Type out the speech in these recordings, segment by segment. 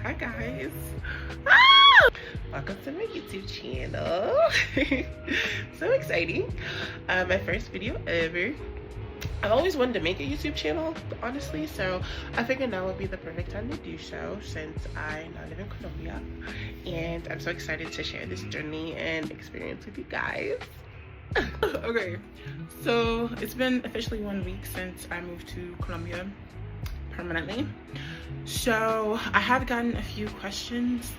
Hi guys. Ah! Welcome to my YouTube channel. So exciting. My first video ever. I've always wanted to make a YouTube channel, honestly, so I figured now would be the perfect time to do so since I now live in Colombia, and I'm so excited to share this journey and experience with you guys. Okay, so it's been officially 1 week since I moved to Colombia permanently. So I have gotten a few questions.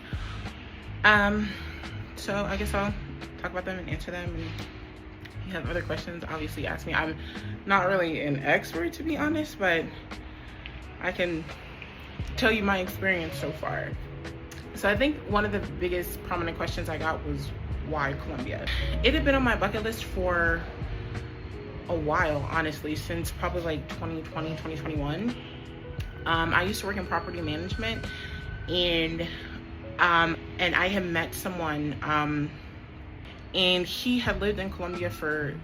So I guess I'll talk about them and answer them, and if you have other questions, obviously ask me. I'm not really an expert, to be honest, but I can tell you my experience so far. So I think one of the biggest prominent questions I got was, why Colombia? It had been on my bucket list for a while, honestly, since probably like 2020, 2021. I used to work in property management, and I had met someone, and he had lived in Colombia for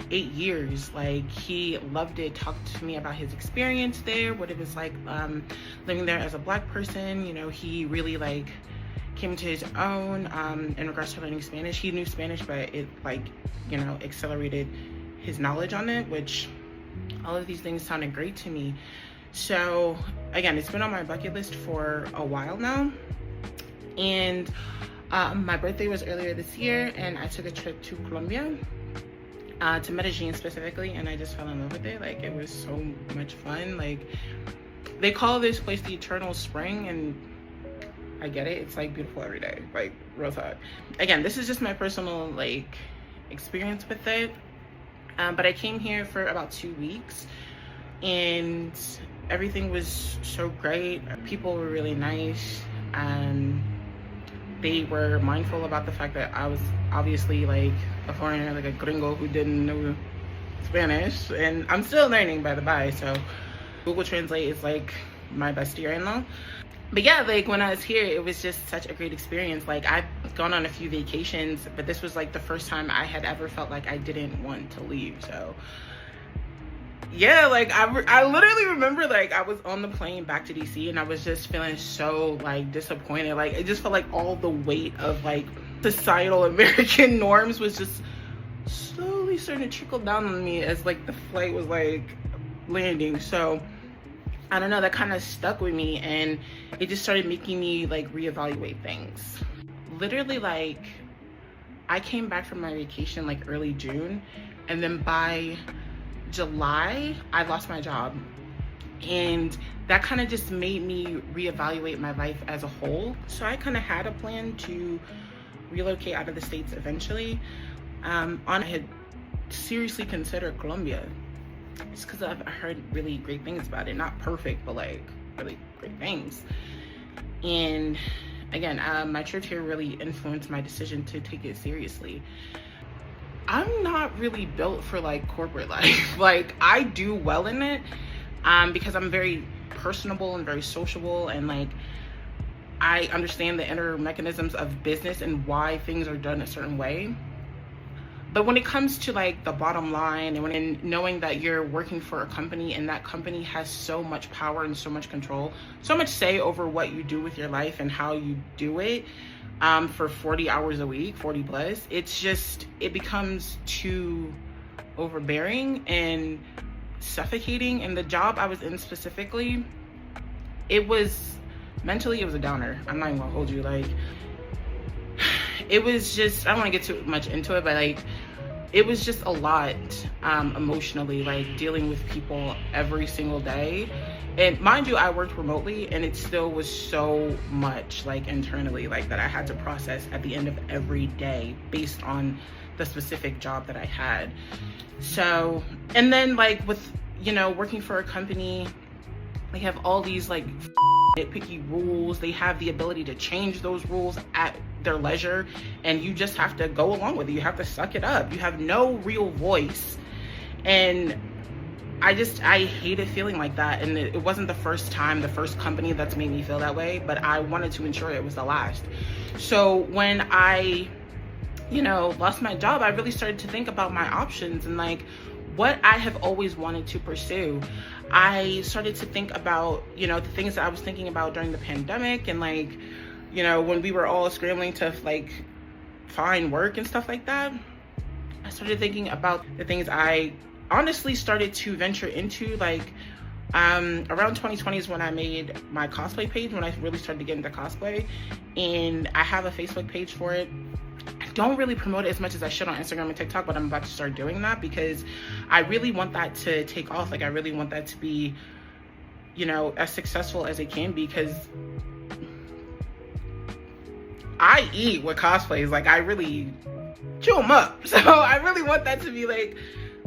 8 years. Like, he loved it, talked to me about his experience there, what it was like living there as a Black person. You know, he really like came to his own in regards to learning Spanish. He knew Spanish, but it, like, you know, accelerated his knowledge on it, which all of these things sounded great to me. So again, it's been on my bucket list for a while now, and my birthday was earlier this year, and I took a trip to Colombia, to Medellin specifically, and I just fell in love with it. Like, it was so much fun. Like, they call this place the Eternal Spring, and I get it. It's like beautiful every day, like, real talk. Again, this is just my personal like experience with it, but I came here for about 2 weeks, and everything was so great. People were really nice, and they were mindful about the fact that I was obviously like a foreigner, like a gringo who didn't know Spanish, and I'm still learning, by the by, so Google Translate is like my bestie right now. But yeah, like, when I was here, it was just such a great experience. Like, I've gone on a few vacations, but this was like the first time I had ever felt like I didn't want to leave. So yeah, like, I literally remember, like, I was on the plane back to DC, and I was just feeling so like disappointed. Like, it just felt like all the weight of like societal American norms was just slowly starting to trickle down on me as like the flight was like landing. So I don't know, that kind of stuck with me, and it just started making me like reevaluate things. Literally, like, I came back from my vacation like early June, and then by July I lost my job, and that kind of just made me reevaluate my life as a whole. So I kind of had a plan to relocate out of the States eventually. I had seriously considered Colombia just because I've heard really great things about it. Not perfect, but like really great things. And again, my trip here really influenced my decision to take it seriously. I'm not really built for like corporate life. Like, I do well in it because I'm very personable and very sociable, and like, I understand the inner mechanisms of business and why things are done a certain way. But when it comes to like the bottom line, and when knowing that you're working for a company, and that company has so much power and so much control, so much say over what you do with your life and how you do it, for 40 hours a week, 40 plus, it becomes too overbearing and suffocating. And the job I was in specifically, mentally it was a downer. I'm not even gonna hold you. Like, it was just, I don't want to get too much into it, but like, it was just a lot emotionally, like dealing with people every single day. And mind you, I worked remotely, and it still was so much like internally, like, that I had to process at the end of every day based on the specific job that I had. So, and then like with, you know, working for a company, they have all these like nitpicky rules. They have the ability to change those rules at their leisure, and you just have to go along with it. You have to suck it up. You have no real voice. And I hated feeling like that. And it wasn't the first company that's made me feel that way, but I wanted to ensure it was the last. So when I, you know, lost my job, I really started to think about my options and like what I have always wanted to pursue. I started to think about, you know, the things that I was thinking about during the pandemic, and like, you know, when we were all scrambling to like find work and stuff like that. I started thinking about the things I honestly started to venture into, like around 2020 is when I made my cosplay page, when I really started to get into cosplay, and I have a Facebook page for it. I don't really promote it as much as I should on Instagram and TikTok, but I'm about to start doing that because I really want that to take off. Like I really want that to be, you know, as successful as it can be, because I eat with cosplays. Like I really chew them up. So I really want that to be like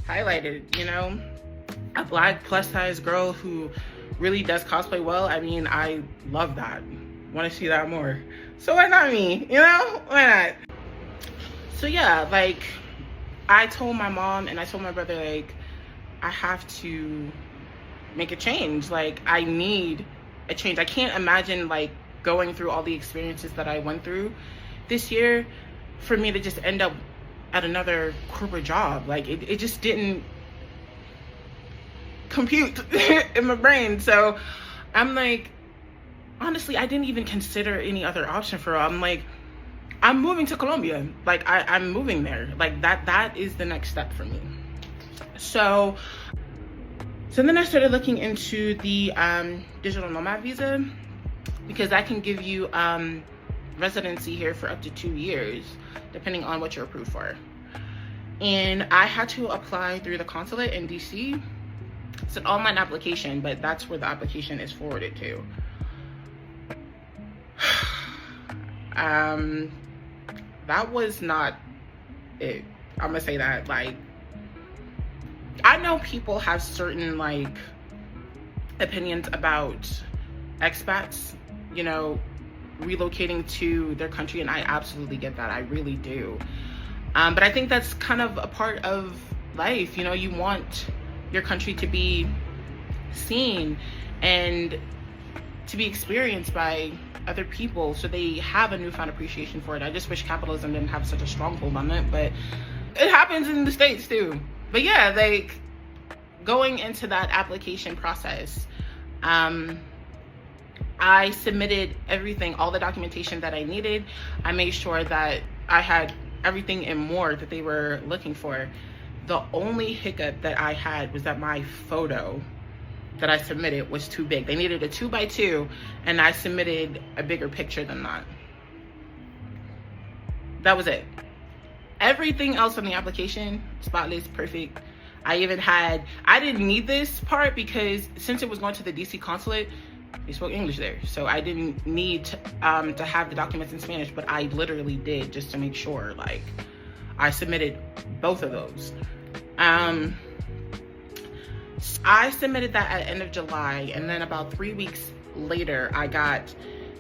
highlighted, you know? A Black plus size girl who really does cosplay well. I mean, I love that. Want to see that more. So why not me? You know? Why not? So yeah, like I told my mom and I told my brother, like, I have to make a change. Like I need a change. I can't imagine like going through all the experiences that I went through this year for me to just end up at another corporate job. Like it just didn't compute in my brain. So I'm like, honestly, I didn't even consider any other option for her. I'm like, I'm moving to Colombia. Like I'm moving there. Like that is the next step for me. So then I started looking into the digital nomad visa, because that can give you residency here for up to 2 years, depending on what you're approved for. And I had to apply through the consulate in DC. It's an online application, but that's where the application is forwarded to. That was not it. I'm gonna say that. Like, I know people have certain like opinions about expats, you know, relocating to their country, and I absolutely get that. I really do. But I think that's kind of a part of life. You know, you want your country to be seen and to be experienced by other people, so they have a newfound appreciation for it. I just wish capitalism didn't have such a stronghold on it, but it happens in the States too. But yeah, like going into that application process, I submitted everything, all the documentation that I needed. I made sure that I had everything and more that they were looking for. The only hiccup that I had was that my photo that I submitted was too big. They needed a 2x2, and I submitted a bigger picture than that. That was it. Everything else on the application, spotless, perfect. I didn't need this part because since it was going to the DC consulate, they spoke English there. So I didn't need to have the documents in Spanish, but I literally did, just to make sure. Like, I submitted both of those. I submitted that at the end of July, and then about 3 weeks later, I got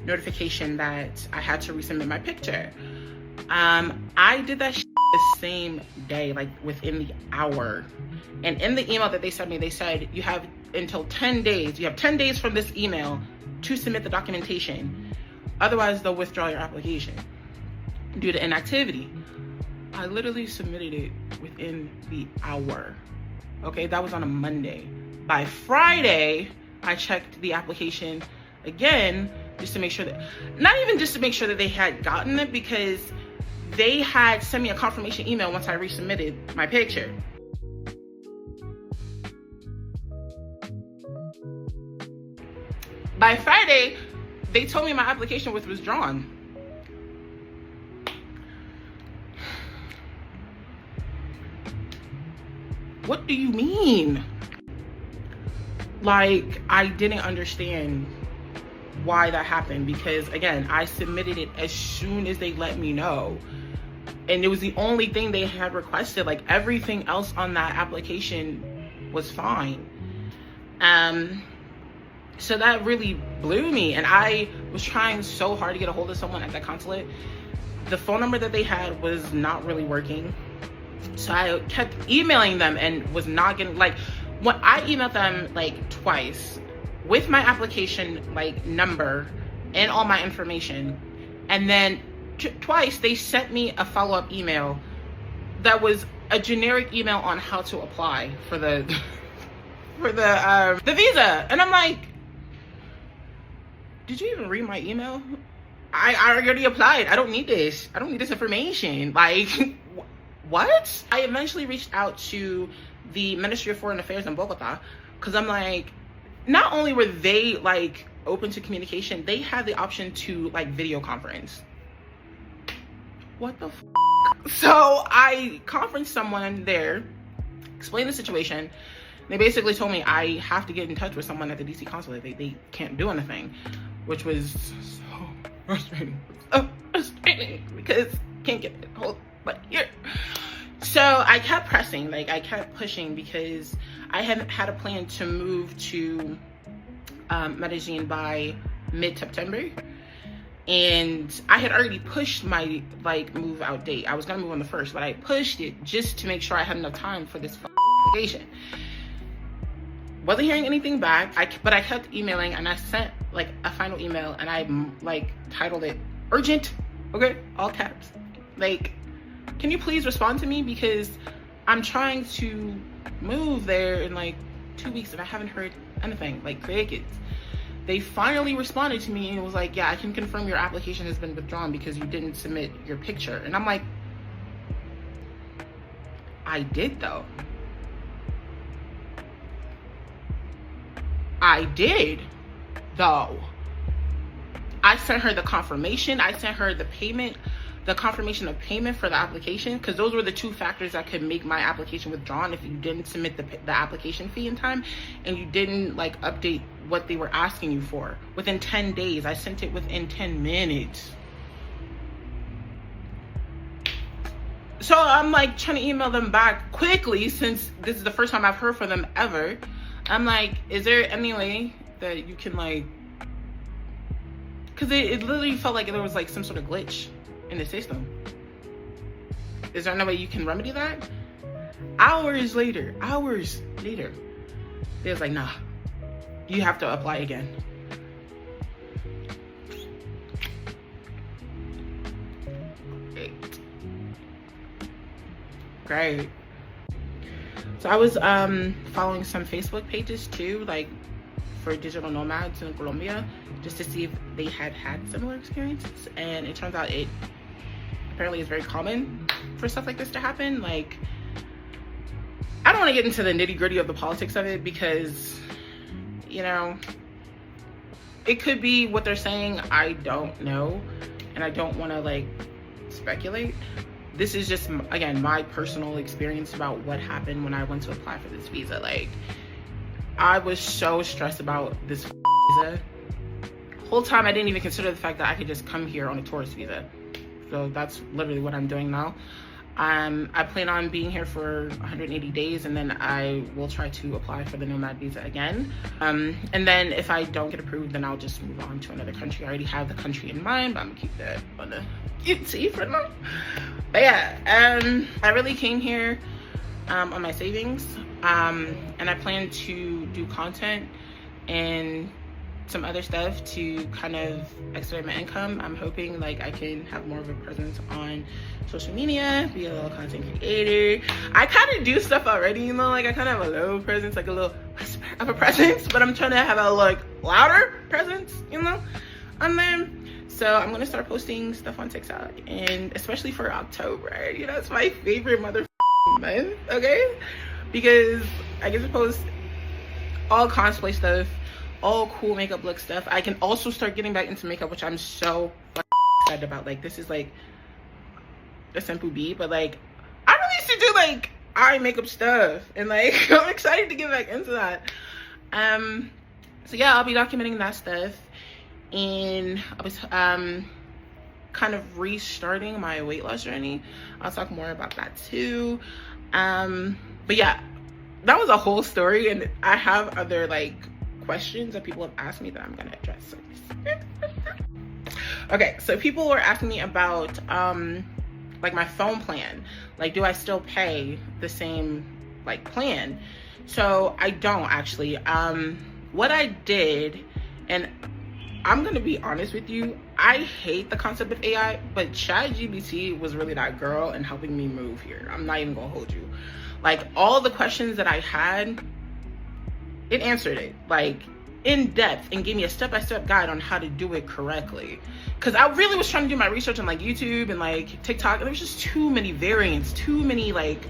notification that I had to resubmit my picture. I did that the same day, like within the hour. And in the email that they sent me, they said, you have until 10 days. You have 10 days from this email to submit the documentation. Otherwise, they'll withdraw your application due to inactivity. I literally submitted it within the hour. Okay, that was on a Monday. By Friday, I checked the application again just to make sure that, not even just to make sure that they had gotten it, because they had sent me a confirmation email once I resubmitted my picture. By Friday, they told me my application was withdrawn. What do you mean? Like, I didn't understand why that happened, because again, I submitted it as soon as they let me know. And it was the only thing they had requested. Like, everything else on that application was fine. So that really blew me. And I was trying so hard to get a hold of someone at the consulate. The phone number that they had was not really working. So I kept emailing them and was not getting, like, when I emailed them like twice with my application like number and all my information, and then twice they sent me a follow-up email that was a generic email on how to apply for the for the visa. And I'm like, did you even read my email? I already applied. I don't need this. I don't need this information. Like, what? I eventually reached out to the Ministry of Foreign Affairs in Bogota, because I'm like, not only were they like open to communication, they had the option to like video conference. What the f? So I conferenced someone there, explained the situation. They basically told me I have to get in touch with someone at the DC consulate. They can't do anything, which was so frustrating. So frustrating because can't get a hold but here. So I kept pressing, like I kept pushing, because I had a plan to move to Medellin by mid-September, and I had already pushed my like move out date. I was gonna move on the 1st, but I pushed it just to make sure I had enough time for this vacation. Wasn't hearing anything back, but I kept emailing, and I sent like a final email, and I like titled it urgent, okay, all caps. Like, can you please respond to me, because I'm trying to move there in like 2 weeks and I haven't heard anything, like crickets. They finally responded to me and it was like, yeah, I can confirm your application has been withdrawn because you didn't submit your picture. And I'm like, I did though. I did though. I sent her the confirmation. I sent her the payment, the confirmation of payment for the application, because those were the 2 factors that could make my application withdrawn if you didn't submit the application fee in time and you didn't like update what they were asking you for within 10 days. I sent it within 10 minutes. So I'm like trying to email them back quickly, since this is the first time I've heard from them ever. I'm like, is there any way that you can like, because it literally felt like there was like some sort of glitch in the system. Is there no way you can remedy that? Hours later, they was like, nah, you have to apply again. Great. So I was following some Facebook pages too, like for digital nomads in Colombia, just to see if they had similar experiences. And it turns out it apparently is very common for stuff like this to happen. Like, I don't want to get into the nitty-gritty of the politics of it, because, you know, it could be what they're saying. I don't know, and I don't want to like speculate. This is just, again, my personal experience about what happened when I went to apply for this visa. Like, I was so stressed about this visa. Whole time I didn't even consider the fact that I could just come here on a tourist visa. So that's literally what I'm doing now. I plan on being here for 180 days, and then I will try to apply for the nomad visa again. And then if I don't get approved, then I'll just move on to another country. I already have the country in mind, but I'm gonna keep that on the QT for now. But yeah, I really came here on my savings, and I plan to do content and some other stuff to kind of expedite my income. I'm hoping like I can have more of a presence on social media, be a little content creator. I kind of do stuff already, you know, like I kind of have a low presence, like a little whisper of a presence, but I'm trying to have a like louder presence, you know, on there. So I'm gonna start posting stuff on TikTok, and especially for October, you know, it's my favorite month, okay? Because I get to post all cosplay stuff, all cool makeup look stuff. I can also start getting back into makeup, which I'm so excited about. Like, this is like a simple beat, but like I really used to do like eye makeup stuff, and like I'm excited to get back into that. So yeah, I'll be documenting that stuff, and I was kind of restarting my weight loss journey. I'll talk more about that too. But yeah, that was a whole story, and I have other like questions that people have asked me that I'm gonna address. Okay, so people were asking me about like my phone plan. Like, do I still pay the same like plan? So I don't actually. What I did, and I'm gonna be honest with you, I hate the concept of AI, but ChatGPT was really that girl in helping me move here. I'm not even gonna hold you. Like, all the questions that I had, it answered it like in depth and gave me a step-by-step guide on how to do it correctly. Because I really was trying to do my research on like YouTube and like TikTok, and there was just too many variants, too many like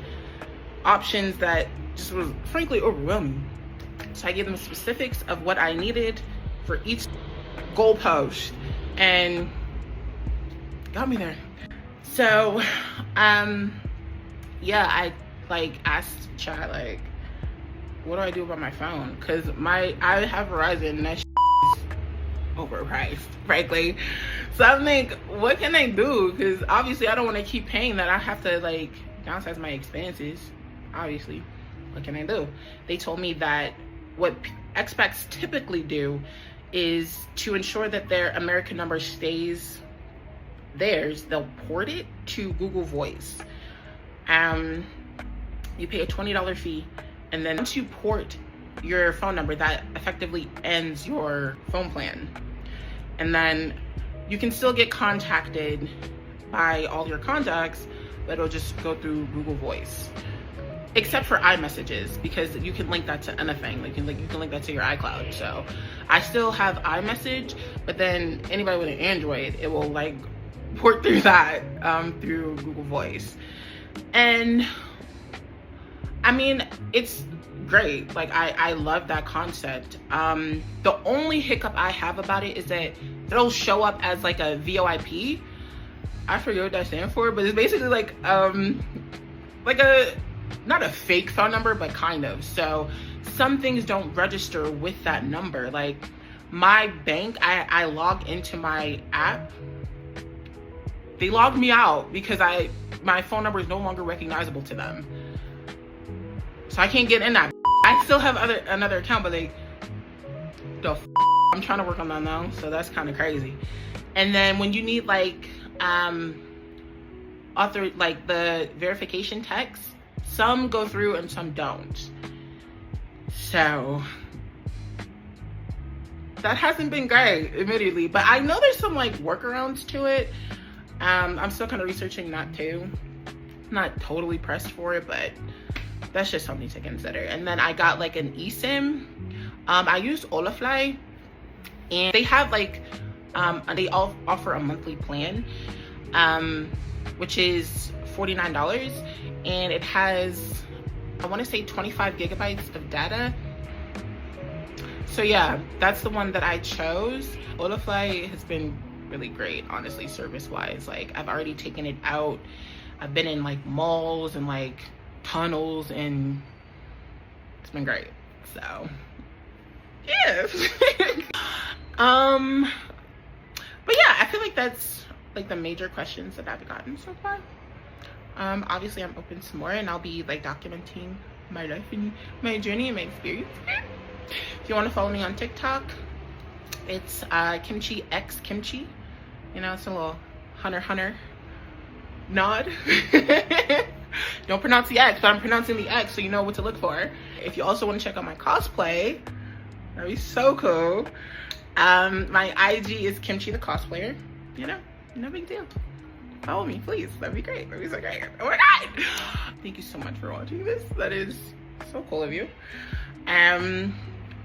options that just was frankly overwhelming. So I gave them specifics of what I needed for each goalpost, and got me there. So yeah, I like asked chat like, what do I do about my phone? Because I have Verizon and that is overpriced, frankly. So I'm like, what can I do? Because obviously I don't want to keep paying that. I have to like downsize my expenses, obviously. What can I do? They told me that what expats typically do is to ensure that their American number stays theirs, they'll port it to Google Voice. You pay a $20 fee, and then once you port your phone number, that effectively ends your phone plan. And then you can still get contacted by all your contacts, but it'll just go through Google Voice. Except for iMessages, because you can link that to anything. Like you can link that to your iCloud. So I still have iMessage, but then anybody with an Android, it will like port through that through Google Voice. And I mean, it's great. Like I love that concept. The only hiccup I have about it is that it'll show up as like a VoIP. I forget what that stands for, but it's basically like a, not a fake phone number, but kind of. So some things don't register with that number. Like my bank, I log into my app. They logged me out because my phone number is no longer recognizable to them. So I can't get in that. I still have another account, but like, I'm trying to work on that now. So that's kind of crazy. And then when you need like, like the verification text, some go through and some don't. So that hasn't been great, admittedly, but I know there's some like workarounds to it. I'm still kind of researching that too. Not totally pressed for it, but that's just something to consider. And then I got like an eSIM. I used Olafly, and they have like, they all offer a monthly plan, which is $49, and it has, I want to say 25 gigabytes of data. So yeah, that's the one that I chose. Olafly has been really great, honestly, service-wise. Like I've already taken it out. I've been in like malls and like tunnels, and it's been great. So yeah. But yeah, I feel like that's like the major questions that I've gotten so far. Obviously I'm open to more, and I'll be like documenting my life and my journey and my experience. If you want to follow me on TikTok, it's Kimchi X Kimchi. You know, it's a little hunter nod. Don't pronounce the X, but I'm pronouncing the X so you know what to look for. If you also want to check out my cosplay, that'd be so cool. My IG is Kimchi the Cosplayer. You know, no big deal. Follow me, please. That'd be great. That'd be so great. Oh my god! Thank you so much for watching this. That is so cool of you. I'm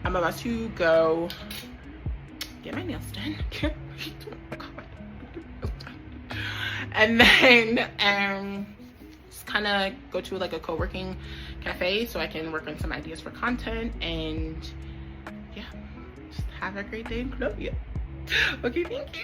about to go get my nails done. And then just kind of go to like a co-working cafe so I can work on some ideas for content, and yeah, just have a great day in Colombia. Okay, thank you.